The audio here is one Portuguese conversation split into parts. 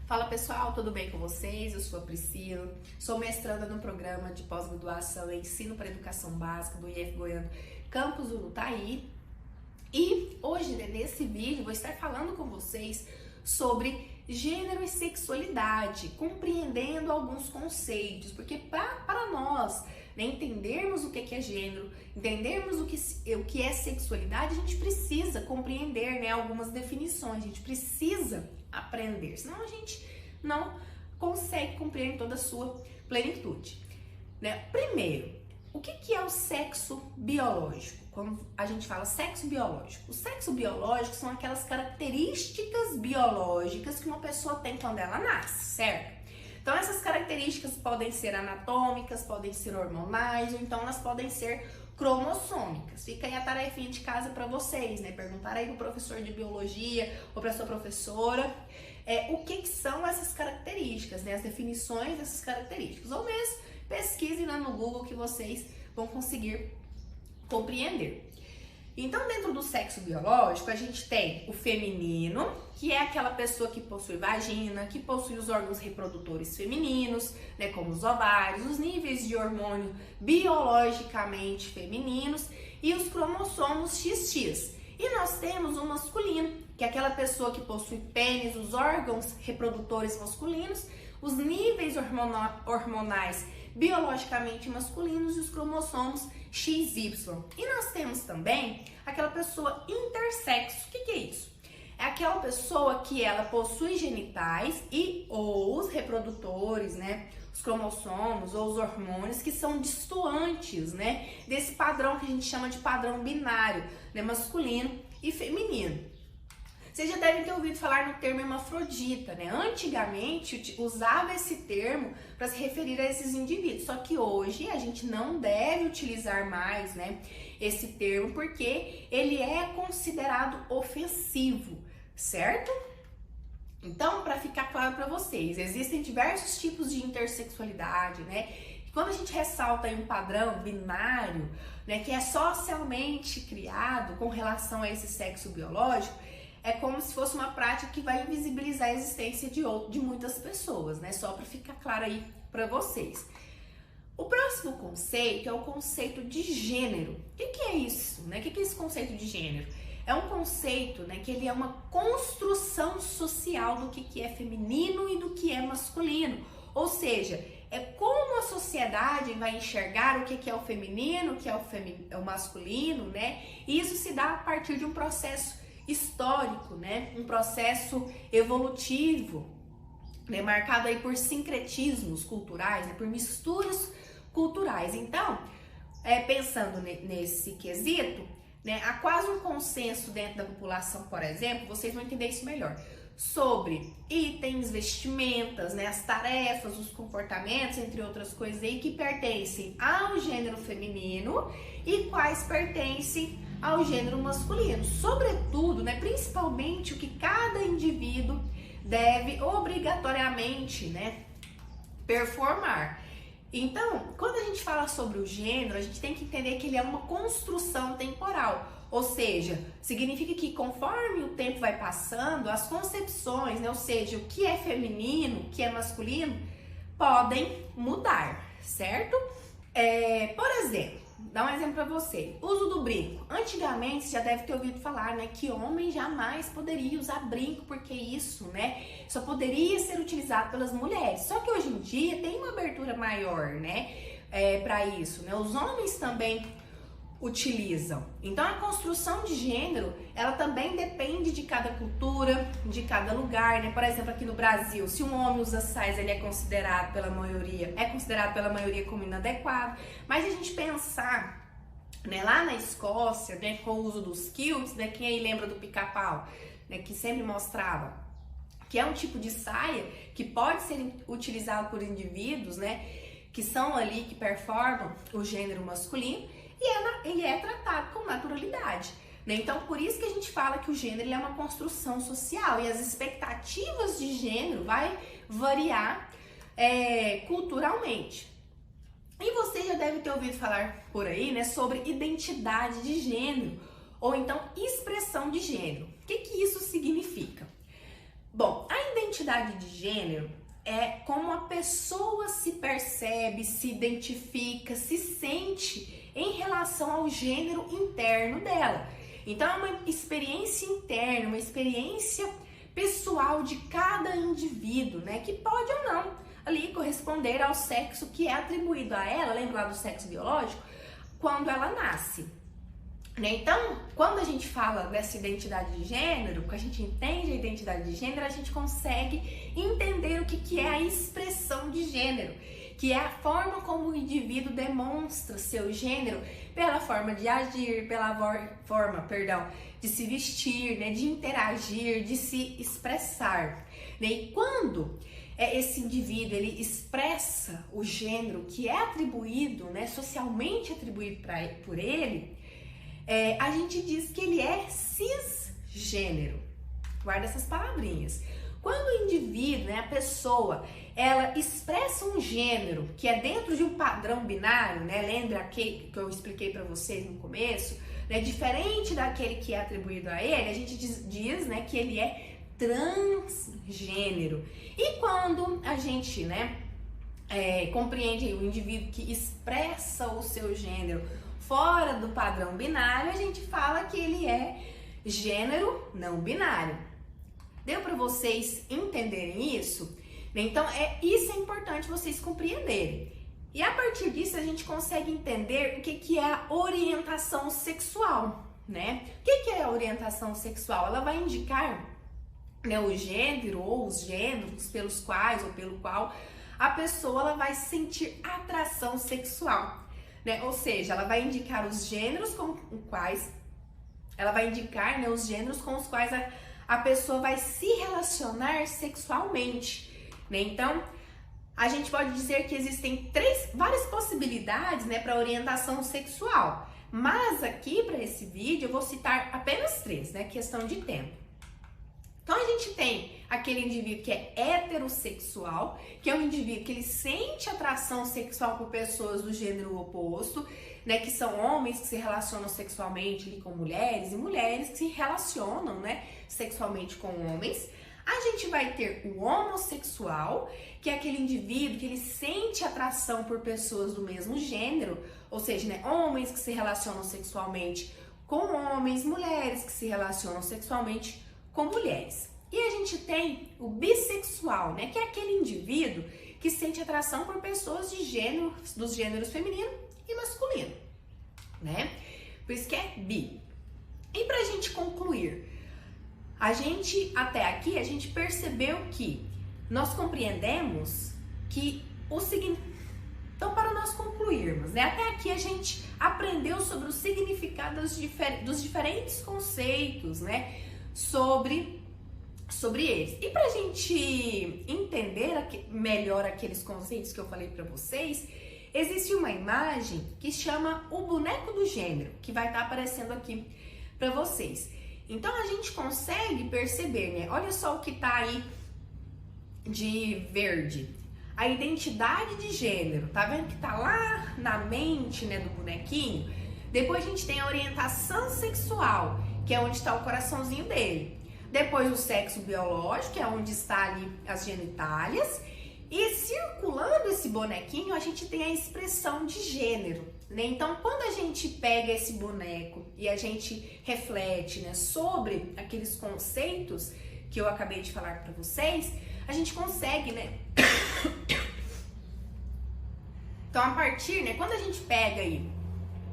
Fala pessoal, tudo bem com vocês? Eu sou a Priscila, sou mestranda no programa de pós-graduação em Ensino para Educação Básica do IF Goiano Campus Urutaí. E hoje, nesse vídeo, vou estar falando com vocês sobre gênero e sexualidade, compreendendo alguns conceitos, porque para nós entendermos o que é gênero, entendermos o que é sexualidade, a gente precisa compreender algumas definições, a gente precisa aprender, senão a gente não consegue compreender toda a sua plenitude. Primeiro, o que é o sexo biológico? Quando a gente fala sexo biológico, o sexo biológico são aquelas características biológicas que uma pessoa tem quando ela nasce, certo? Então essas características podem ser anatômicas, podem ser hormonais, ou então elas podem ser cromossômicas. Fica aí a tarefinha de casa para vocês, Perguntar aí pro professor de biologia ou para sua professora o que são essas características, as definições dessas características. Ou mesmo pesquisem lá no Google que vocês vão conseguir compreender. Então, dentro do sexo biológico, a gente tem o feminino, que é aquela pessoa que possui vagina, que possui os órgãos reprodutores femininos, como os ovários, os níveis de hormônio biologicamente femininos e os cromossomos XX. E nós temos o masculino, que é aquela pessoa que possui pênis, os órgãos reprodutores masculinos, os níveis hormonais biologicamente masculinos e os cromossomos XY. E nós temos também aquela pessoa intersexo. O que é isso? É aquela pessoa que ela possui genitais e ou os reprodutores, os cromossomos ou os hormônios que são distantes, desse padrão que a gente chama de padrão binário, masculino e feminino. Vocês já devem ter ouvido falar no termo hermafrodita, Antigamente usava esse termo para se referir a esses indivíduos, só que hoje a gente não deve utilizar mais, esse termo porque ele é considerado ofensivo, certo? Então, para ficar claro para vocês, existem diversos tipos de intersexualidade, Quando a gente ressalta aí um padrão binário, que é socialmente criado com relação a esse sexo biológico, é como se fosse uma prática que vai invisibilizar a existência de muitas pessoas, Só para ficar claro aí para vocês. O próximo conceito é o conceito de gênero. O que é isso, O que é esse conceito de gênero? É um conceito, que ele é uma construção social do que é feminino e do que é masculino. Ou seja, é como a sociedade vai enxergar o que é o feminino, o que é o masculino, E isso se dá a partir de um processo histórico, um processo evolutivo, marcado aí por sincretismos culturais, por misturas culturais. Então, pensando nesse quesito, há quase um consenso dentro da população, por exemplo, vocês vão entender isso melhor, sobre itens, vestimentas, as tarefas, os comportamentos, entre outras coisas aí, que pertencem ao gênero feminino e quais pertencem ao gênero masculino. Sobretudo, principalmente o que cada indivíduo deve obrigatoriamente, performar. Então, quando a gente fala sobre o gênero, a gente tem que entender que ele é uma construção temporal. Ou seja, significa que conforme o tempo vai passando, as concepções, ou seja, o que é feminino, o que é masculino, podem mudar, certo? Por exemplo, dá um exemplo para você. Uso do brinco. Antigamente, você já deve ter ouvido falar, que homem jamais poderia usar brinco, porque isso, só poderia ser utilizado pelas mulheres. Só que hoje em dia tem uma abertura maior, para isso, Os homens também utilizam. Então, a construção de gênero, ela também depende de cada cultura, de cada lugar, Por exemplo, aqui no Brasil, se um homem usa saias, ele é considerado pela maioria como inadequado. Mas a gente pensar, lá na Escócia, com o uso dos kilts, quem aí lembra do pica-pau, que sempre mostrava que é um tipo de saia que pode ser utilizado por indivíduos, que são ali, que performam o gênero masculino, e é tratado com naturalidade, Então, por isso que a gente fala que o gênero é uma construção social e as expectativas de gênero vai variar culturalmente. E você já deve ter ouvido falar por aí, sobre identidade de gênero ou então expressão de gênero. O que isso significa? Bom, a identidade de gênero é como a pessoa se percebe, se identifica, se sente em relação ao gênero interno dela. Então é uma experiência interna, uma experiência pessoal de cada indivíduo, né, que pode ou não ali corresponder ao sexo que é atribuído a ela, lembra lá do sexo biológico, quando ela nasce. Então, quando a gente fala dessa identidade de gênero, quando a gente entende a identidade de gênero, a gente consegue entender o que é a expressão de gênero, que é a forma como o indivíduo demonstra seu gênero pela forma de agir, pela forma, de se vestir, né, de interagir, de se expressar. Né? E quando esse indivíduo ele expressa o gênero que é atribuído, né, socialmente atribuído por ele, a gente diz que ele é cisgênero. Guarda essas palavrinhas. Quando o indivíduo, né, a pessoa, ela expressa um gênero que é dentro de um padrão binário, né, lembra que eu expliquei para vocês no começo, né, diferente daquele que é atribuído a ele, a gente diz, né, que ele é transgênero. E quando a gente, né, compreende o indivíduo que expressa o seu gênero fora do padrão binário, a gente fala que ele é gênero não binário. Deu para vocês entenderem isso? Então, isso é importante vocês compreenderem. E a partir disso, a gente consegue entender o que é a orientação sexual, né? O que é a orientação sexual? Ela vai indicar, né, o gênero ou os gêneros pelos quais ou pelo qual a pessoa ela vai sentir atração sexual. Né? Ou seja, ela vai indicar os gêneros com os quais ela vai indicar, né, os gêneros com os quais a pessoa vai se relacionar sexualmente. Né? Então, a gente pode dizer que existem várias possibilidades, né, para orientação sexual. Mas aqui para esse vídeo eu vou citar apenas 3, né, questão de tempo. Então a gente tem aquele indivíduo que é heterossexual, que é um indivíduo que ele sente atração sexual por pessoas do gênero oposto, né, que são homens que se relacionam sexualmente ali, com mulheres e mulheres que se relacionam, né, sexualmente com homens. A gente vai ter o homossexual, que é aquele indivíduo que ele sente atração por pessoas do mesmo gênero, ou seja, né, homens que se relacionam sexualmente com homens, mulheres que se relacionam sexualmente com mulheres. E a gente tem o bissexual, né, que é aquele indivíduo que sente atração por pessoas dos gêneros feminino e masculino, né? Por isso que é bi. E pra gente concluir, até aqui, a gente percebeu que nós compreendemos que o seguinte. Então, para nós concluirmos, né, até aqui a gente aprendeu sobre o significado dos diferentes conceitos, né, sobre eles. E pra gente entender melhor aqueles conceitos que eu falei pra vocês, existe uma imagem que chama o boneco do gênero, que vai estar aparecendo aqui pra vocês. Então a gente consegue perceber, né? Olha só o que tá aí de verde. A identidade de gênero, tá vendo que tá lá na mente, né, do bonequinho? Depois a gente tem a orientação sexual, que é onde está o coraçãozinho dele. Depois o sexo biológico, que é onde está ali as genitálias. E circulando esse bonequinho, a gente tem a expressão de gênero, né? Então, quando a gente pega esse boneco e a gente reflete, né, sobre aqueles conceitos que eu acabei de falar para vocês, a gente consegue, né? Então, a partir, né, quando a gente pega aí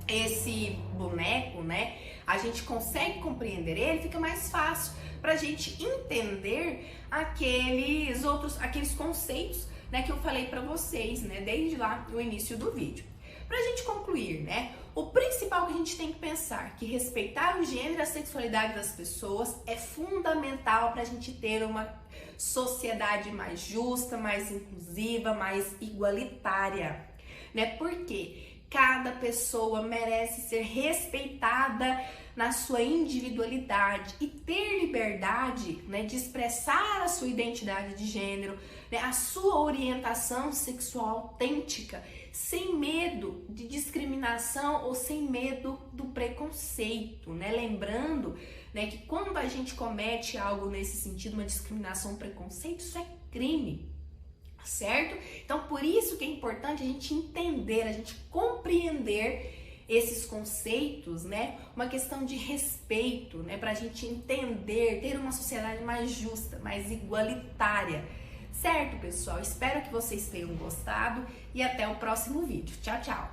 esse boneco, né, a gente consegue compreender ele, fica mais fácil pra gente entender aqueles conceitos, né, que eu falei pra vocês, né, desde lá no início do vídeo. Pra gente concluir, né, o principal que a gente tem que pensar, que respeitar o gênero e a sexualidade das pessoas é fundamental pra gente ter uma sociedade mais justa, mais inclusiva, mais igualitária, né, porque cada pessoa merece ser respeitada na sua individualidade e ter liberdade, né, de expressar a sua identidade de gênero, né, a sua orientação sexual autêntica, sem medo de discriminação ou sem medo do preconceito, né? Lembrando, né, que quando a gente comete algo nesse sentido, uma discriminação, um preconceito, isso é crime, certo? Então, por isso que é importante a gente entender, a gente compreender esses conceitos, né? Uma questão de respeito, né? Para a gente entender, ter uma sociedade mais justa, mais igualitária. Certo, pessoal? Espero que vocês tenham gostado e até o próximo vídeo. Tchau, tchau!